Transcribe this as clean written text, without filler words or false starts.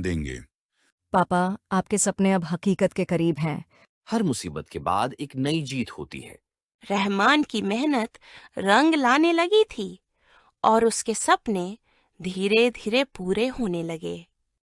देंगे। पापा, आपके सपने अब हकीकत के करीब हैं। हर मुसीबत के बाद एक नई जीत होती है। रहमान की मेहनत रंग लाने लगी थी और उसके सपने धीरे धीरे पूरे होने लगे।